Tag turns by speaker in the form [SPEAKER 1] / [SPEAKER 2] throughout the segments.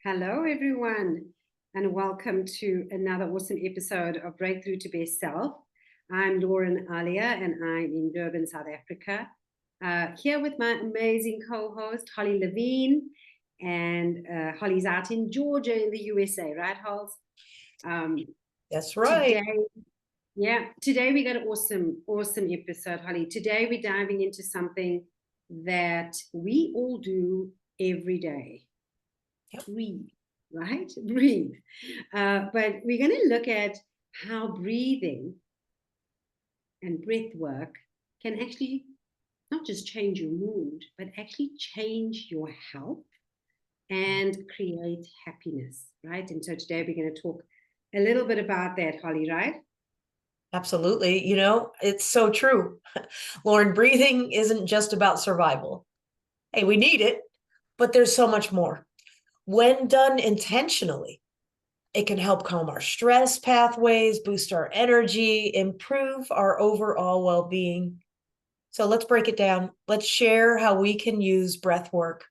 [SPEAKER 1] Hello, everyone, and welcome to another awesome episode of Breakthrough to Best Self. I'm Lauren-Aaliyah, and I'm in Durban, South Africa, here with my amazing co-host, Holly Levine, and Holly's out in Georgia in the USA, right, Holly?
[SPEAKER 2] That's right.
[SPEAKER 1] Today we got an awesome episode, Holly. Today we're diving into something that we all do every day. Breathe, right? Breathe. But we're going to look at how breathing and breath work can actually not just change your mood, but actually change your health and create happiness, right? And so today we're going to talk a little bit about that, Holly, right?
[SPEAKER 2] Absolutely. It's so true. Lauren, breathing isn't just about survival. Hey, we need it, but there's so much more. When done intentionally, it can help calm our stress pathways, boost our energy, improve our overall well-being. So let's break it down. Let's share how we can use breath work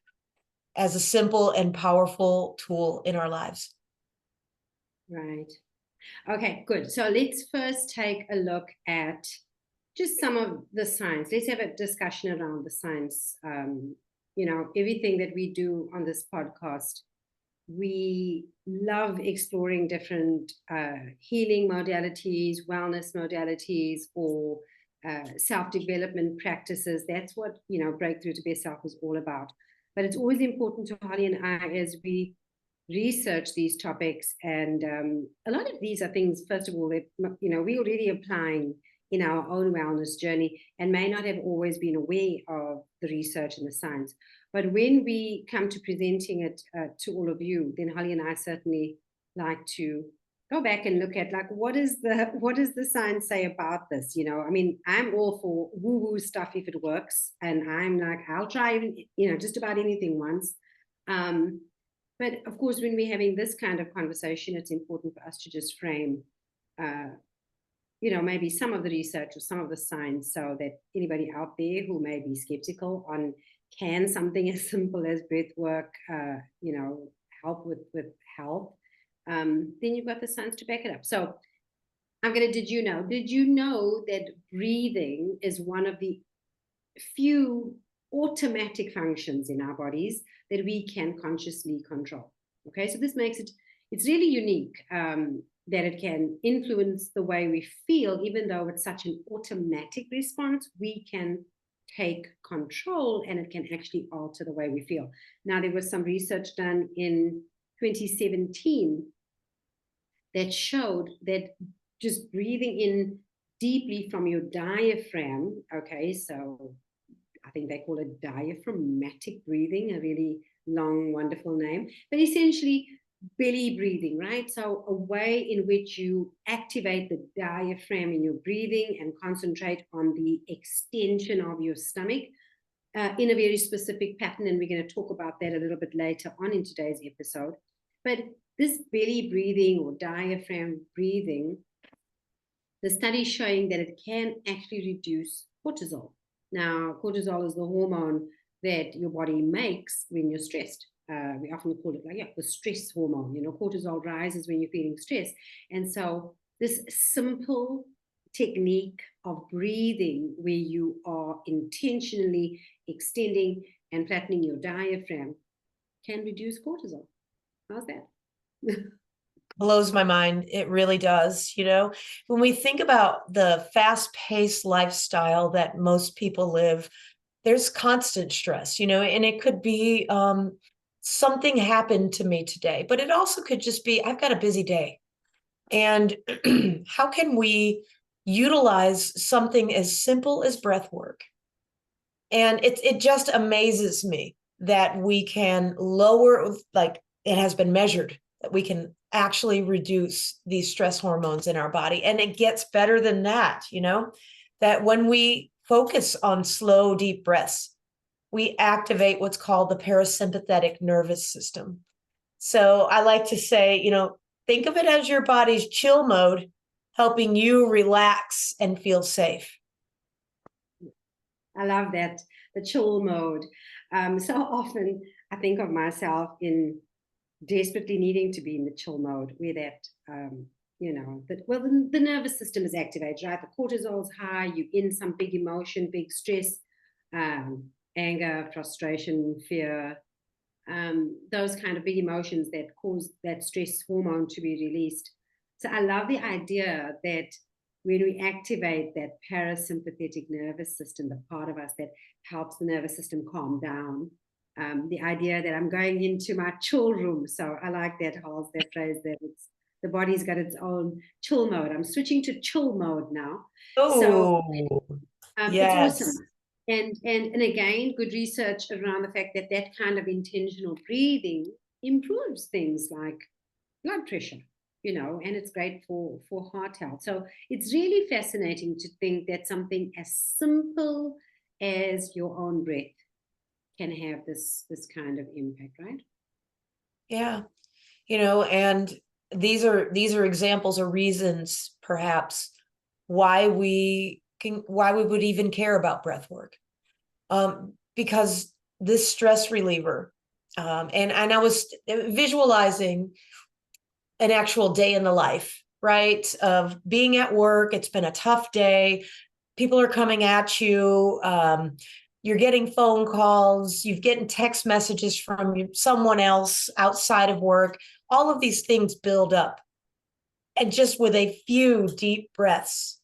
[SPEAKER 2] as a simple and powerful tool in our lives.
[SPEAKER 1] Right. Okay, good. So let's first take a look at just some of the science. Let's have a discussion around the science. Everything that we do on this podcast, we love exploring different healing modalities, wellness modalities, or self-development practices. That's what, Breakthrough to Best Self is all about. But it's always important to Holly and I as we research these topics. And a lot of these are things, first of all, that, we're already applying in our own wellness journey and may not have always been aware of the research and the science. But when we come to presenting it to all of you, then Holly and I certainly like to go back and look at, like, what does the science say about this? I mean, I'm all for woo-woo stuff if it works. And I'm like, I'll try even, just about anything once. But of course, when we're having this kind of conversation, it's important for us to just frame, maybe some of the research or some of the science so that anybody out there who may be skeptical on can something as simple as breath work, help with health, then you've got the science to back it up. So did you know that breathing is one of the few automatic functions in our bodies that we can consciously control? Okay, so this makes it's really unique that it can influence the way we feel. Even though it's such an automatic response, we can take control and it can actually alter the way we feel. Now, there was some research done in 2017 that showed that just breathing in deeply from your diaphragm, okay, so I think they call it diaphragmatic breathing, a really long, wonderful name, but essentially belly breathing, right? So a way in which you activate the diaphragm in your breathing and concentrate on the extension of your stomach in a very specific pattern. And we're going to talk about that a little bit later on in today's episode. But this belly breathing or diaphragm breathing, the study is showing that it can actually reduce cortisol. Now, cortisol is the hormone that your body makes when you're stressed. We often call it the stress hormone. Cortisol rises when you're feeling stressed. And so this simple technique of breathing where you are intentionally extending and flattening your diaphragm can reduce cortisol. How's that?
[SPEAKER 2] Blows my mind. It really does. When we think about the fast-paced lifestyle that most people live, there's constant stress, and it could be something happened to me today, but it also could just be, I've got a busy day. And how can we utilize something as simple as breath work? And it just amazes me that we can lower, like it has been measured, that we can actually reduce these stress hormones in our body. And it gets better than that, that when we focus on slow, deep breaths, we activate what's called the parasympathetic nervous system. So I like to say, think of it as your body's chill mode, helping you relax and feel safe.
[SPEAKER 1] I love that, the chill mode. So often I think of myself in desperately needing to be in the chill mode where that, the nervous system is activated, right? The cortisol is high, you're in some big emotion, big stress, anger, frustration, fear, those kind of big emotions that cause that stress hormone to be released. So I love the idea that when we activate that parasympathetic nervous system, the part of us that helps the nervous system calm down, the idea that I'm going into my chill room. So I like that phrase that the body's got its own chill mode. I'm switching to chill mode now. So
[SPEAKER 2] Oh,
[SPEAKER 1] it's awesome.
[SPEAKER 2] yes.
[SPEAKER 1] And again, good research around the fact that that kind of intentional breathing improves things like blood pressure, and it's great for heart health. So it's really fascinating to think that something as simple as your own breath can have this kind of impact, right?
[SPEAKER 2] Yeah. And these are examples or reasons perhaps why we would even care about breath work. Because this stress reliever, and I was visualizing an actual day in the life, right? Of being at work. It's been a tough day. People are coming at you. You're getting phone calls. You're getting text messages from someone else outside of work. All of these things build up. And just with a few deep breaths,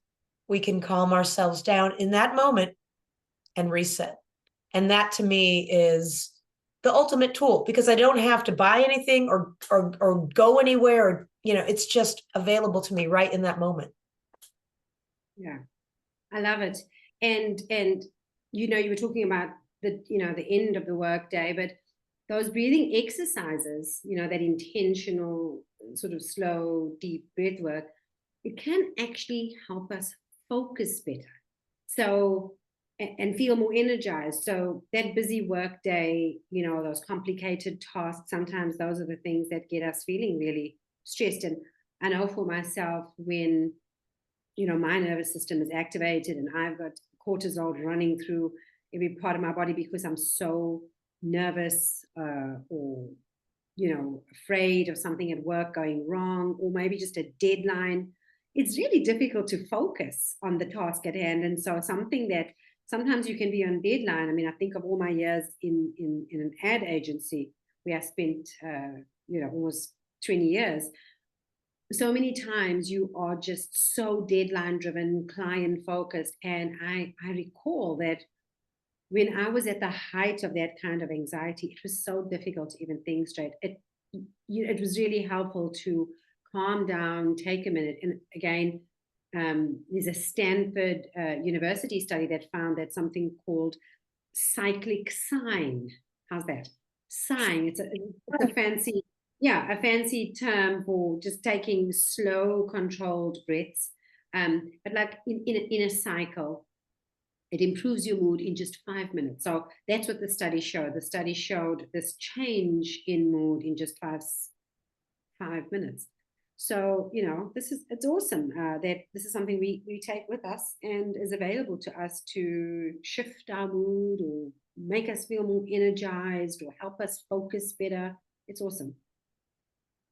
[SPEAKER 2] we can calm ourselves down in that moment and reset. And that to me is the ultimate tool, because I don't have to buy anything or go anywhere, or it's just available to me right in that moment.
[SPEAKER 1] Yeah, I love it. And you were talking about the end of the workday, but those breathing exercises, that intentional sort of slow, deep breath work, it can actually help us focus better. So and feel more energized. So that busy work day, those complicated tasks, sometimes those are the things that get us feeling really stressed. And I know for myself, when my nervous system is activated and I've got cortisol running through every part of my body because I'm so nervous, or afraid of something at work going wrong, or maybe just a deadline, it's really difficult to focus on the task at hand. And so something that sometimes you can be on deadline. I mean, I think of all my years in an ad agency where I spent almost 20 years. So many times you are just so deadline driven, client focused. And I recall that when I was at the height of that kind of anxiety, it was so difficult to even think straight. It was really helpful to calm down, take a minute. And again, there's a Stanford University study that found that something called cyclic sighing. How's that? Sighing. It's a fancy, a fancy term for just taking slow, controlled breaths. But like in a cycle, it improves your mood in just 5 minutes. So that's what the study showed. The study showed this change in mood in just five minutes. So, it's awesome that this is something we take with us and is available to us to shift our mood or make us feel more energized or help us focus better. It's awesome.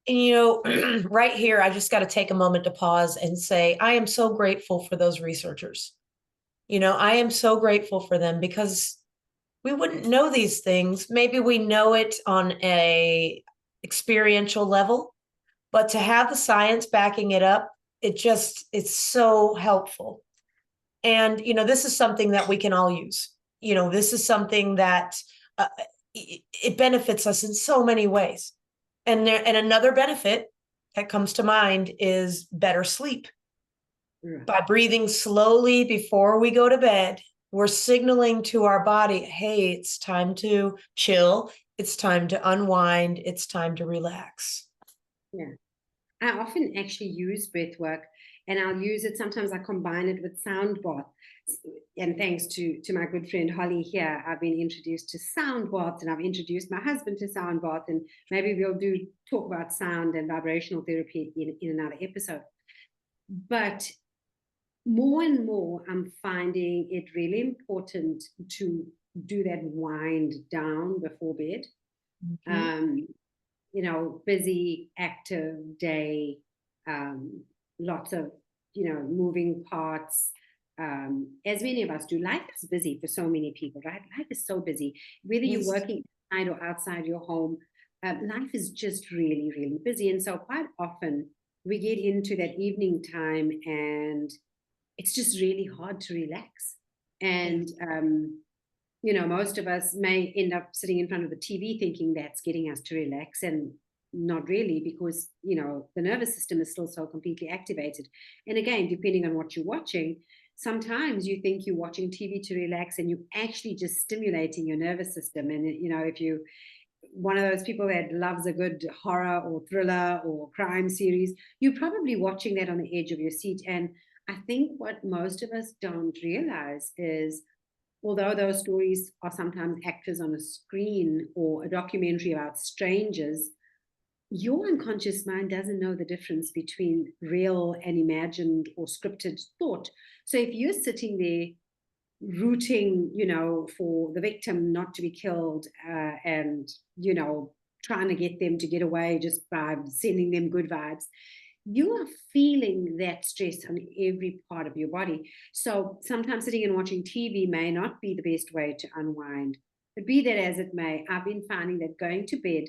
[SPEAKER 2] And right here, I just got to take a moment to pause and say, I am so grateful for those researchers. I am so grateful for them, because we wouldn't know these things. Maybe we know it on a experiential level, but to have the science backing it up, it's so helpful. And, this is something that we can all use. This is something that it benefits us in so many ways. And another benefit that comes to mind is better sleep.
[SPEAKER 1] Right.
[SPEAKER 2] By breathing slowly before we go to bed, we're signaling to our body, hey, it's time to chill. It's time to unwind. It's time to relax.
[SPEAKER 1] Yeah. I often actually use breath work, and I'll use it. Sometimes I combine it with sound bath. And thanks to my good friend Holly here, I've been introduced to sound baths, and I've introduced my husband to sound bath. And maybe we'll talk about sound and vibrational therapy in another episode. But more and more, I'm finding it really important to do that wind down before bed.
[SPEAKER 2] Mm-hmm.
[SPEAKER 1] busy, active day, lots of, moving parts, as many of us do. Life is busy for so many people, right? Life is so busy, whether you're
[SPEAKER 2] Yes.
[SPEAKER 1] working inside or outside your home. Life is just really, really busy. And so quite often we get into that evening time and it's just really hard to relax. And, most of us may end up sitting in front of the TV thinking that's getting us to relax, and not really, because, the nervous system is still so completely activated. And again, depending on what you're watching, sometimes you think you're watching TV to relax and you're actually just stimulating your nervous system. And, if you one of those people that loves a good horror or thriller or crime series, you're probably watching that on the edge of your seat. And I think what most of us don't realize is, although those stories are sometimes actors on a screen or a documentary about strangers, your unconscious mind doesn't know the difference between real and imagined or scripted thought. So if you're sitting there rooting, for the victim not to be killed, and, trying to get them to get away just by sending them good vibes, you are feeling that stress on every part of your body. So sometimes sitting and watching TV may not be the best way to unwind. But be that as it may, I've been finding that going to bed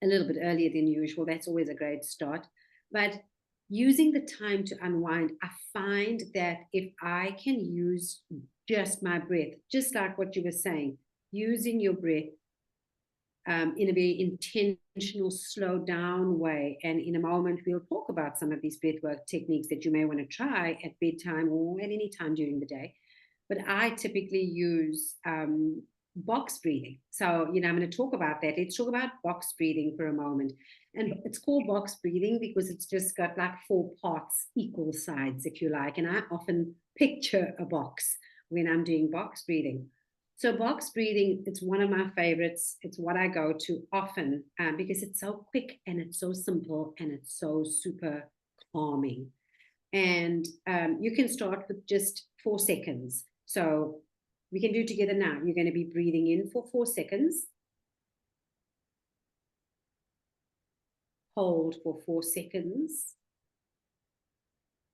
[SPEAKER 1] a little bit earlier than usual, that's always a great start. But using the time to unwind, I find that if I can use just my breath, just like what you were saying, using your breath, in a very intentional, slow down way. And in a moment, we'll talk about some of these breathwork techniques that you may want to try at bedtime or at any time during the day. But I typically use box breathing. So, I'm going to talk about that. Let's talk about box breathing for a moment. And it's called box breathing because it's just got like 4 parts, equal sides, if you like. And I often picture a box when I'm doing box breathing. So box breathing, it's one of my favorites. It's what I go to often, because it's so quick and it's so simple and it's so super calming. And you can start with just 4 seconds. So we can do together now. You're going to be breathing in for 4 seconds. Hold for 4 seconds.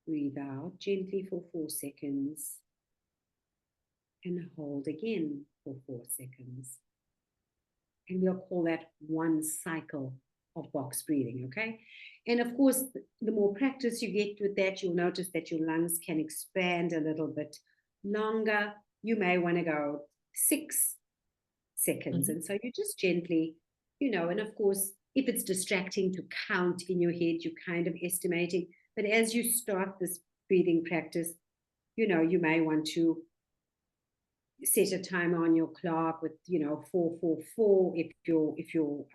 [SPEAKER 1] Breathe out gently for 4 seconds. And hold again for 4 seconds. And we'll call that one cycle of box breathing, okay? And of course, the more practice you get with that, you'll notice that your lungs can expand a little bit longer. You may want to go 6 seconds. And so you just gently, and of course, if it's distracting to count in your head, you're kind of estimating. But as you start this breathing practice, you may want to set a timer on your clock with 444 if your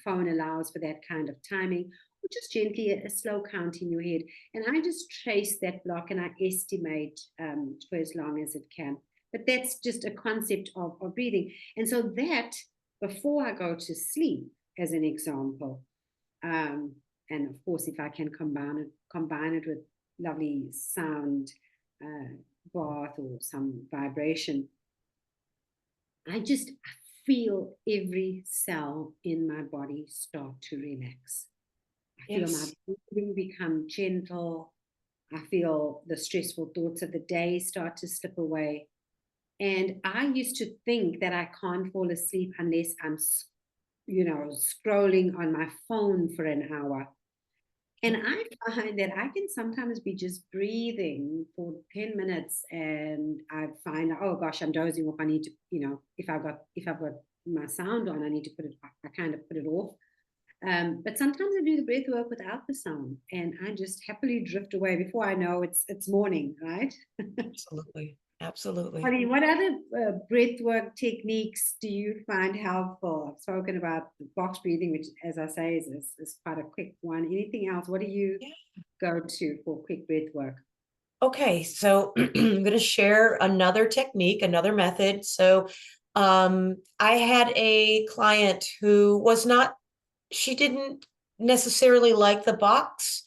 [SPEAKER 1] phone allows for that kind of timing, or just gently a slow count in your head. And I just trace that block and I estimate for as long as it can. But that's just a concept of breathing. And so that, before I go to sleep, as an example, and of course if I can combine it with lovely sound bath or some vibration, I just feel every cell in my body start to relax. I feel my breathing become gentle. I feel the stressful thoughts of the day start to slip away. And I used to think that I can't fall asleep unless I'm, scrolling on my phone for an hour. And I find that I can sometimes be just breathing for 10 minutes and I find, oh gosh, I'm dozing off. I need to, if I've got my sound on, I need to I kind of put it off. But sometimes I do the breath work without the sound and I just happily drift away before I know it's morning, right?
[SPEAKER 2] Absolutely. Absolutely.
[SPEAKER 1] Holly, what other breathwork techniques do you find helpful? I've spoken about the box breathing, which, as I say, is quite a quick one. Anything else? What do you go to for quick breathwork?
[SPEAKER 2] Okay, so I'm going to share another technique, another method. So I had a client who she didn't necessarily like the box,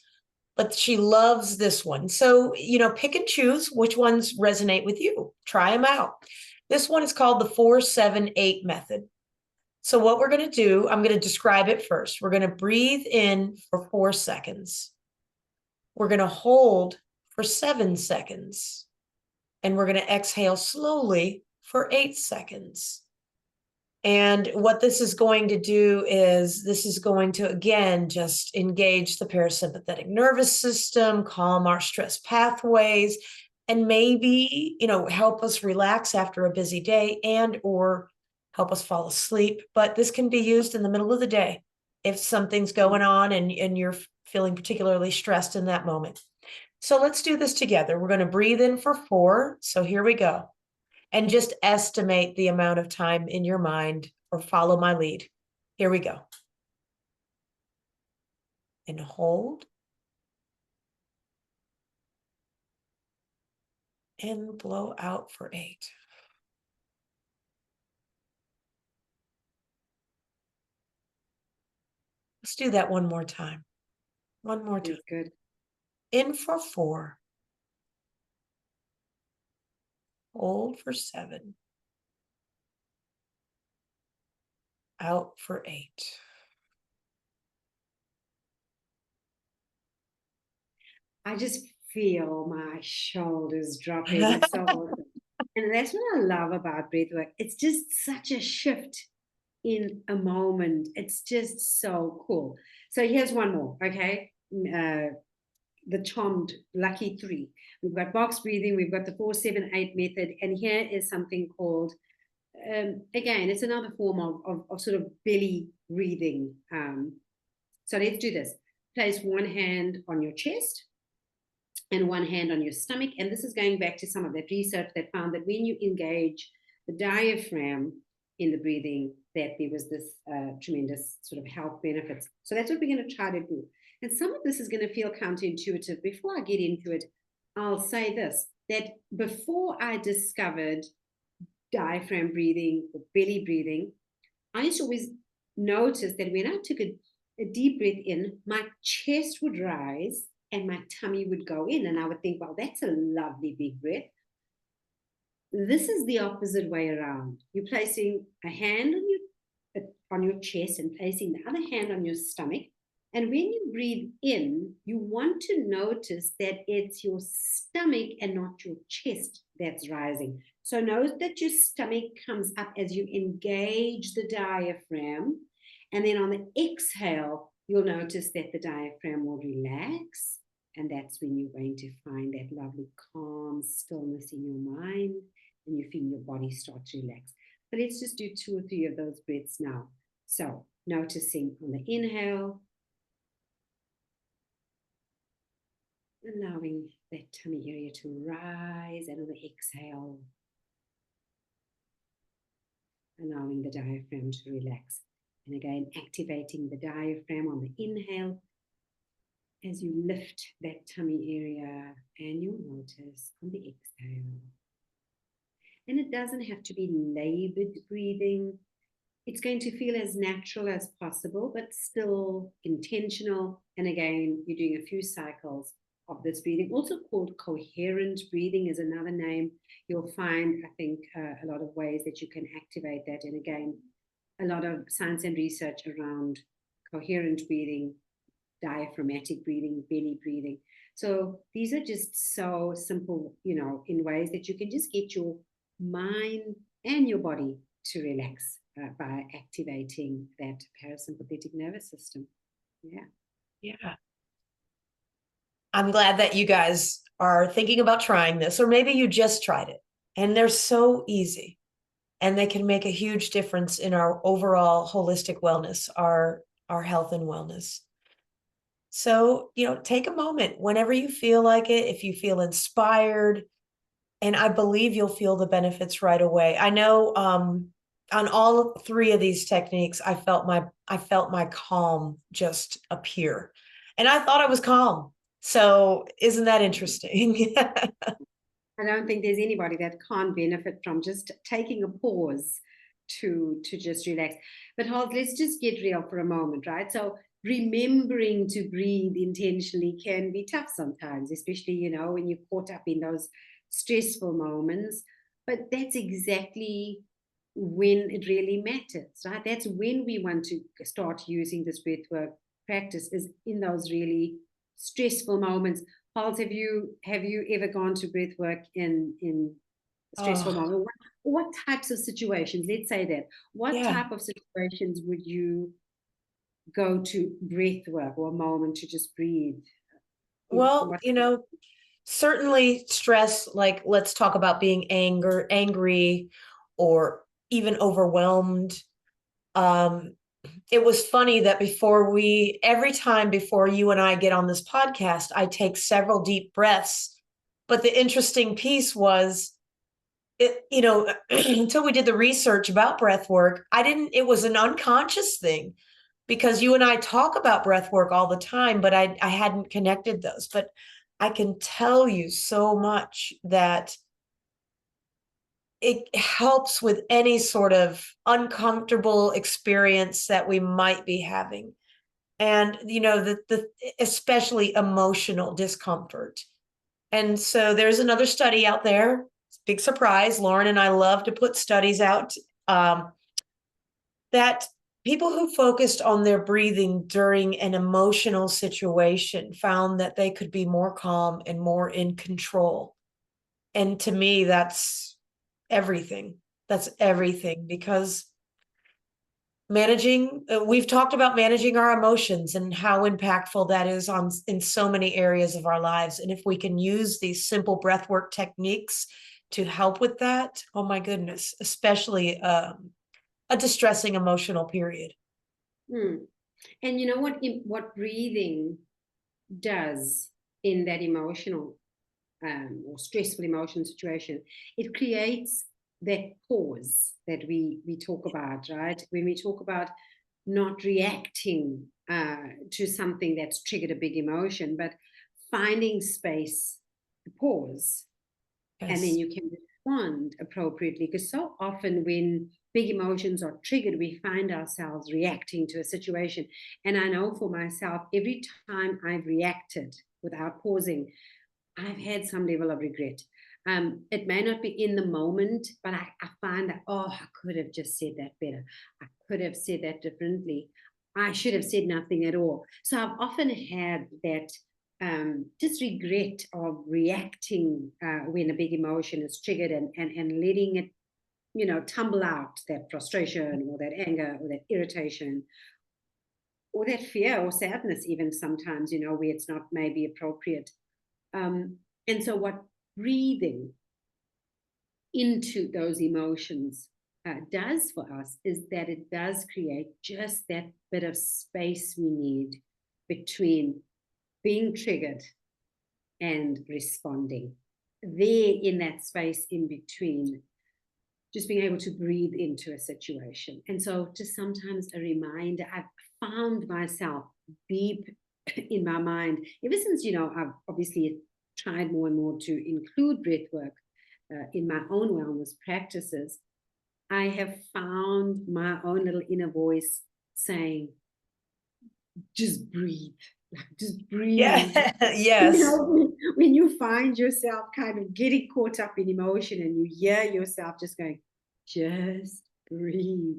[SPEAKER 2] but she loves this one. So, pick and choose which ones resonate with you. Try them out. This one is called the 4-7-8 method. So what we're going to do, I'm going to describe it first. We're going to breathe in for 4 seconds. We're going to hold for 7 seconds. And we're going to exhale slowly for 8 seconds. And what this is going to do is this is going to, again, just engage the parasympathetic nervous system, calm our stress pathways, and maybe, help us relax after a busy day and or help us fall asleep. But this can be used in the middle of the day if something's going on and you're feeling particularly stressed in that moment. So let's do this together. We're going to breathe in for 4. So here we go. And just estimate the amount of time in your mind or follow my lead. Here we go. And hold. And blow out for 8. Let's do that one more time. One more time.
[SPEAKER 1] That's good.
[SPEAKER 2] In for 4. Hold for 7. Out for 8.
[SPEAKER 1] I just feel my shoulders dropping. It's so awesome. And that's what I love about breathwork. It's just such a shift in a moment. It's just so cool. So here's one more, okay? The charmed lucky 3. We've got box breathing, we've got the 4-7-8 method, and here is something called, again, it's another form of sort of belly breathing. So let's do this. Place one hand on your chest and one hand on your stomach. And this is going back to some of that research that found that when you engage the diaphragm in the breathing, that there was this tremendous sort of health benefits. So that's what we're going to try to do. And some of this is going to feel counterintuitive. Before I get into it, I'll say this, that before I discovered diaphragm breathing or belly breathing, I used to always notice that when I took a deep breath in, my chest would rise and my tummy would go in. And I would think, well, that's a lovely big breath. This is the opposite way around. You're placing a hand on your chest and placing the other hand on your stomach. And when you breathe in, you want to notice that it's your stomach and not your chest that's rising. So note that your stomach comes up as you engage the diaphragm. And then on the exhale, you'll notice that the diaphragm will relax. And that's when you're going to find that lovely calm stillness in your mind, and you feel your body start to relax. But let's just do 2 or 3 of those breaths now. So noticing on the inhale, allowing that tummy area to rise, and on the exhale, allowing the diaphragm to relax. And again, activating the diaphragm on the inhale as you lift that tummy area, and you'll notice on the exhale. And it doesn't have to be labored breathing. It's going to feel as natural as possible, but still intentional. And again, you're doing a few cycles of this breathing, also called coherent breathing is another name. You'll find, I think, a lot of ways that you can activate that. And again, a lot of science and research around coherent breathing, diaphragmatic breathing, belly breathing. So these are just so simple, in ways that you can just get your mind and your body to relax by activating that parasympathetic nervous system.
[SPEAKER 2] Yeah. I'm glad that you guys are thinking about trying this, or maybe you just tried it and they're so easy and they can make a huge difference in our overall holistic wellness, our health and wellness. So, take a moment whenever you feel like it, if you feel inspired, and I believe you'll feel the benefits right away. I know on all 3 of these techniques, I felt my calm just appear. And I thought I was calm. So isn't that interesting?
[SPEAKER 1] I don't think there's anybody that can't benefit from just taking a pause to just relax. But Holt, let's just get real for a moment, right? So remembering to breathe intentionally can be tough sometimes, especially, when you're caught up in those stressful moments. But that's exactly when it really matters, right? That's when we want to start using this breathwork practice, is in those really stressful moments. Pauls, have you ever gone to breathwork in stressful
[SPEAKER 2] Oh,
[SPEAKER 1] moment? What types of situations? Let's say that. What
[SPEAKER 2] yeah.
[SPEAKER 1] type of situations would you go to breathwork, or a moment to just breathe? In
[SPEAKER 2] Well,
[SPEAKER 1] what?
[SPEAKER 2] certainly stress, like let's talk about being angry, or even overwhelmed. Um, it was funny that every time before you and I get on this podcast, I take several deep breaths. But the interesting piece was until we did the research about breath work, it was an unconscious thing because you and I talk about breath work all the time, but I hadn't connected those. But I can tell you so much that it helps with any sort of uncomfortable experience that we might be having. And, the especially emotional discomfort. And so there's another study out there. Big surprise. Lauren and I love to put studies out, that people who focused on their breathing during an emotional situation found that they could be more calm and more in control. And to me, that's everything. That's everything, because we've talked about managing our emotions and how impactful that is in so many areas of our lives. And if we can use these simple breathwork techniques to help with that, oh my goodness, especially a distressing emotional period.
[SPEAKER 1] Hmm. And you know what breathing does in that emotional or stressful emotion situation? It creates that pause that we talk about, right? When we talk about not reacting to something that's triggered a big emotion, but finding space to pause, and then
[SPEAKER 2] Yes.
[SPEAKER 1] you can respond appropriately. Because so often when big emotions are triggered, we find ourselves reacting to a situation. And I know for myself, every time I've reacted without pausing, I've had some level of regret. It may not be in the moment, but I find that, oh, I could have just said that better. I could have said that differently. I should have said nothing at all. So I've often had that just regret of reacting when a big emotion is triggered, and letting it, tumble out, that frustration or that anger or that irritation or that fear or sadness, even sometimes, where it's not maybe appropriate. And so, what breathing into those emotions does for us is that it does create just that bit of space we need between being triggered and responding. There, in that space in between, just being able to breathe into a situation. And so, just sometimes a reminder, I've found myself deep in my mind ever since, I've obviously tried more and more to include breath work in my own wellness practices. I have found my own little inner voice saying, just breathe, like just breathe.
[SPEAKER 2] Yeah. Yes.
[SPEAKER 1] When you find yourself kind of getting caught up in emotion and you hear yourself just going, just breathe.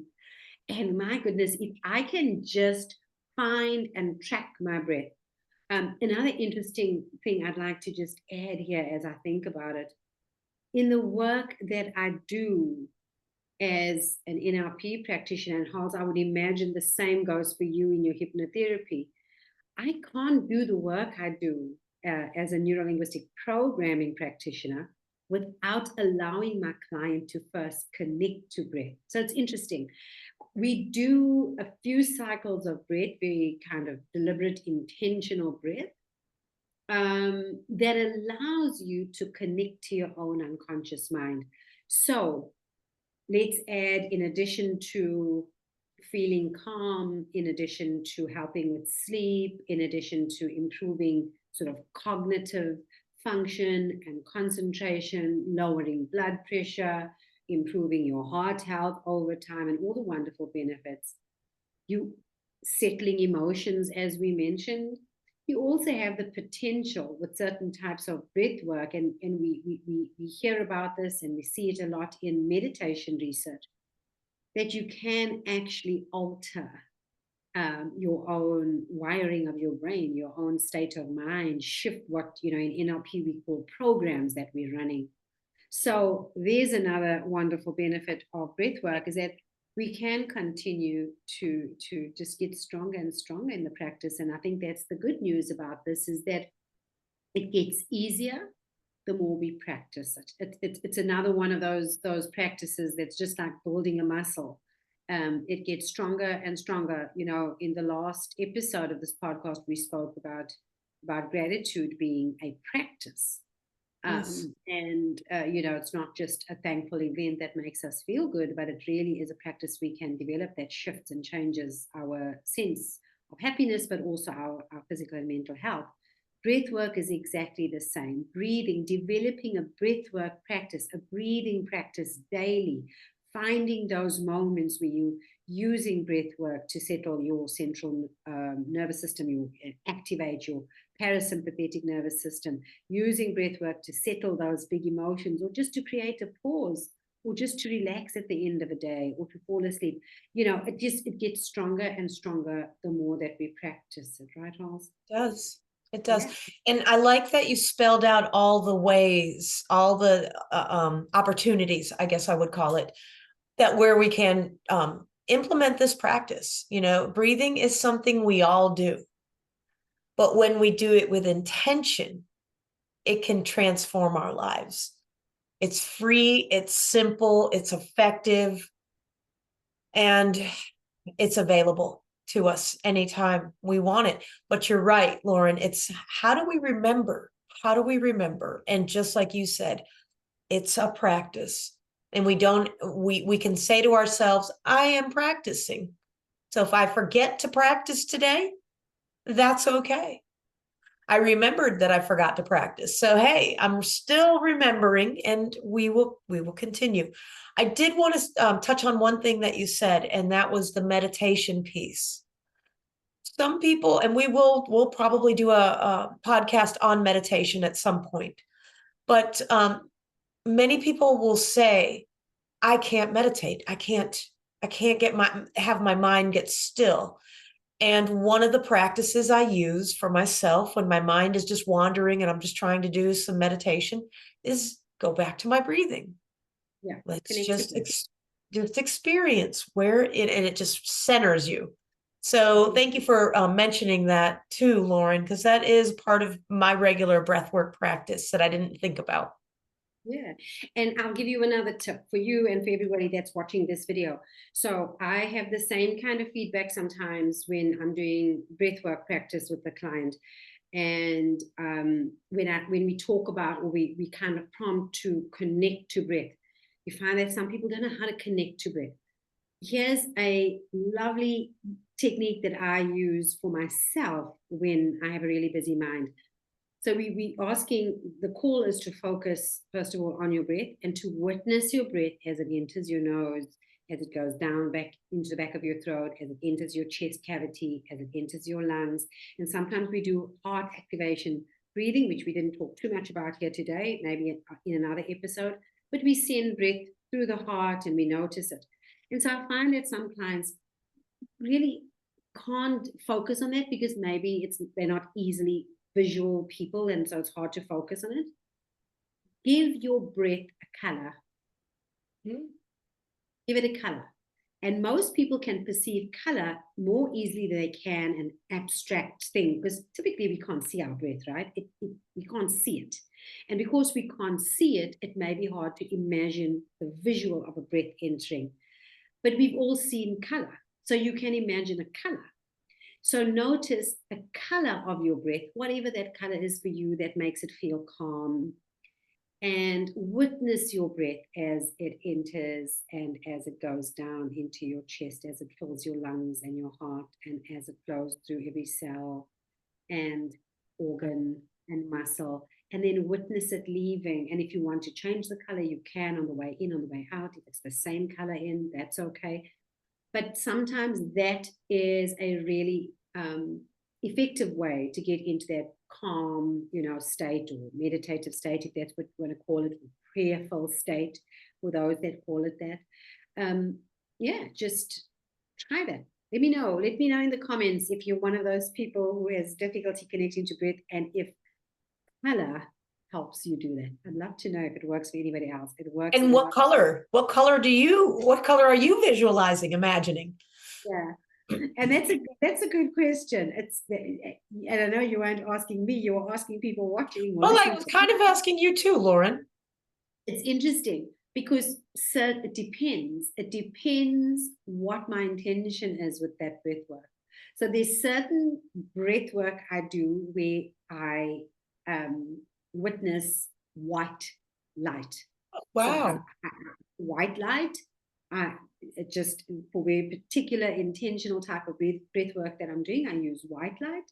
[SPEAKER 1] And my goodness, if I can just find and track my breath. Another interesting thing I'd like to just add here as I think about it, in the work that I do as an NLP practitioner, and Hans, I would imagine the same goes for you in your hypnotherapy. I can't do the work I do as a neurolinguistic programming practitioner without allowing my client to first connect to breath. So it's interesting. We do a few cycles of breath, very kind of deliberate, intentional breath, that allows you to connect to your own unconscious mind. So let's add, in addition to feeling calm, in addition to helping with sleep, in addition to improving sort of cognitive function and concentration, lowering blood pressure, improving your heart health over time, and all the wonderful benefits, you settling emotions, as we mentioned. You also have the potential with certain types of breath work, and we hear about this and we see it a lot in meditation research. that you can actually alter your own wiring of your brain, your own state of mind, shift what, in NLP we call programs that we're running. So there's another wonderful benefit of breath work, is that we can continue to just get stronger and stronger in the practice. And I think that's the good news about this, is that it gets easier the more we practice it. It's another one of those practices that's just like building a muscle. It gets stronger and stronger. In the last episode of this podcast, we spoke about gratitude being a practice.
[SPEAKER 2] Yes.
[SPEAKER 1] And it's not just a thankful event that makes us feel good, but it really is a practice we can develop that shifts and changes our sense of happiness, but also our physical and mental health. Breath work is exactly the same. Breathing, developing a breath work practice, a breathing practice daily, finding those moments where you using breath work to settle your central nervous system, you activate your parasympathetic nervous system, using breath work to settle those big emotions, or just to create a pause, or just to relax at the end of a day, or to fall asleep. It gets stronger and stronger the more that we practice it, right, Halls?
[SPEAKER 2] It does. It does.
[SPEAKER 1] Yeah.
[SPEAKER 2] And I like that you spelled out all the ways, all the opportunities, I guess I would call it, that where we can implement this practice. Breathing is something we all do. But when we do it with intention, it can transform our lives. It's free, it's simple, it's effective, and it's available to us anytime we want it. But you're right, Lauren, it's how do we remember? How do we remember? And just like you said, it's a practice. And we can say to ourselves, I am practicing. So if I forget to practice today, that's okay. I remembered that I forgot to practice. So, hey, I'm still remembering, and we will continue. I did want to touch on one thing that you said, and that was the meditation piece. Some people, and we'll probably do a podcast on meditation at some point, but many people will say, I can't meditate. I can't have my mind get still. And one of the practices I use for myself when my mind is just wandering and I'm just trying to do some meditation is go back to my breathing.
[SPEAKER 1] Yeah.
[SPEAKER 2] Let's just experience where it just centers you. So thank you for mentioning that too, Lauren, because that is part of my regular breathwork practice that I didn't think about.
[SPEAKER 1] Yeah. And I'll give you another tip for you and for everybody that's watching this video. So I have the same kind of feedback sometimes when I'm doing breathwork practice with the client. And when we talk about, or we kind of prompt to connect to breath, you find that some people don't know how to connect to breath. Here's a lovely technique that I use for myself when I have a really busy mind. So we asking, the call is to focus, first of all, on your breath, and to witness your breath as it enters your nose, as it goes down back into the back of your throat, as it enters your chest cavity, as it enters your lungs. And sometimes we do heart activation breathing, which we didn't talk too much about here today, maybe in another episode, but we send breath through the heart and we notice it. And so I find that some clients really can't focus on that because maybe they're not easily visual people, and so it's hard to focus on it. Give your breath a color. Give it a color. And most people can perceive color more easily than they can an abstract thing, because typically we can't see our breath, right? We can't see it. And because we can't see it, it may be hard to imagine the visual of a breath entering. But we've all seen color. So you can imagine a color. So notice a color of your breath, whatever that color is for you that makes it feel calm, and witness your breath as it enters and as it goes down into your chest, as it fills your lungs and your heart, and as it flows through every cell and organ and muscle, and then witness it leaving. And if you want to change the color, you can on the way in, on the way out. If it's the same color in, that's okay. But sometimes that is a really effective way to get into that calm, state, or meditative state, if that's what you want to call it, or prayerful state, for those that call it that. yeah, just try that. Let me know. Let me know in the comments if you're one of those people who has difficulty connecting to breath, and if color helps you do that. I'd love to know if it works for anybody else. It works.
[SPEAKER 2] And what color? What color are you visualizing, imagining?
[SPEAKER 1] Yeah. And that's a good question. And I know you weren't asking me, you were asking people watching.
[SPEAKER 2] Well, I was kind of asking you too, Lauren.
[SPEAKER 1] It's interesting because it depends. It depends what my intention is with that breath work. So there's certain breath work I do where I witness white light.
[SPEAKER 2] Wow.
[SPEAKER 1] So white light, just for a particular intentional type of breath work that I'm doing, I use white light.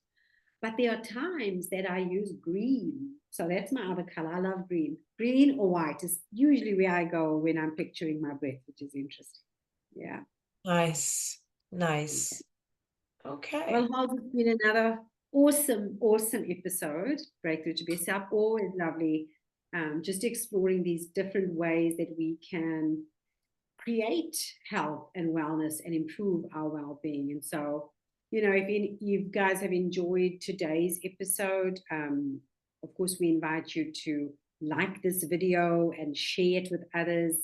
[SPEAKER 1] But there are times that I use green. So that's my other color. I love green. Green or white is usually where I go when I'm picturing my breath, which is interesting. Yeah.
[SPEAKER 2] Nice. Nice. Okay.
[SPEAKER 1] Well, Hals, it's been another awesome episode. Breakthrough to Best Self. Always lovely. Just exploring these different ways that we can create health and wellness and improve our well-being. And so, if you guys have enjoyed today's episode, of course, we invite you to like this video and share it with others.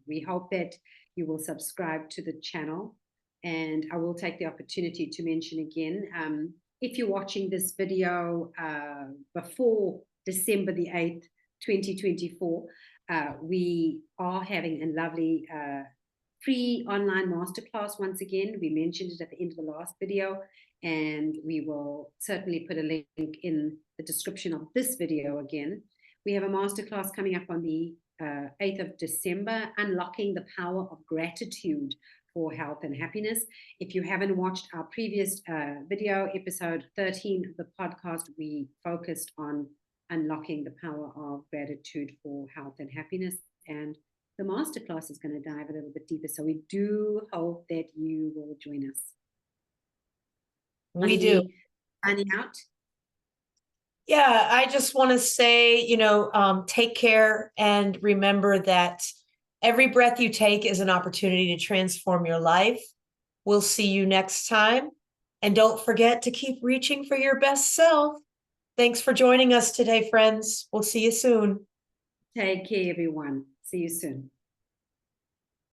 [SPEAKER 1] We hope that you will subscribe to the channel. And I will take the opportunity to mention again, if you're watching this video before December the 8th, 2024, we are having a lovely free online masterclass once again. We mentioned it at the end of the last video, and we will certainly put a link in the description of this video again. We have a masterclass coming up on the 8th of December, Unlocking the Power of Gratitude for Health and Happiness. If you haven't watched our previous video, episode 13 of the podcast, we focused on unlocking the power of gratitude for health and happiness. And the masterclass is going to dive a little bit deeper. So we do hope that you will join us.
[SPEAKER 2] We do.
[SPEAKER 1] Signing out.
[SPEAKER 2] Yeah, I just want to say, take care and remember that every breath you take is an opportunity to transform your life. We'll see you next time. And don't forget to keep reaching for your best self. Thanks for joining us today, friends. We'll see you soon.
[SPEAKER 1] Take care, everyone. See you soon.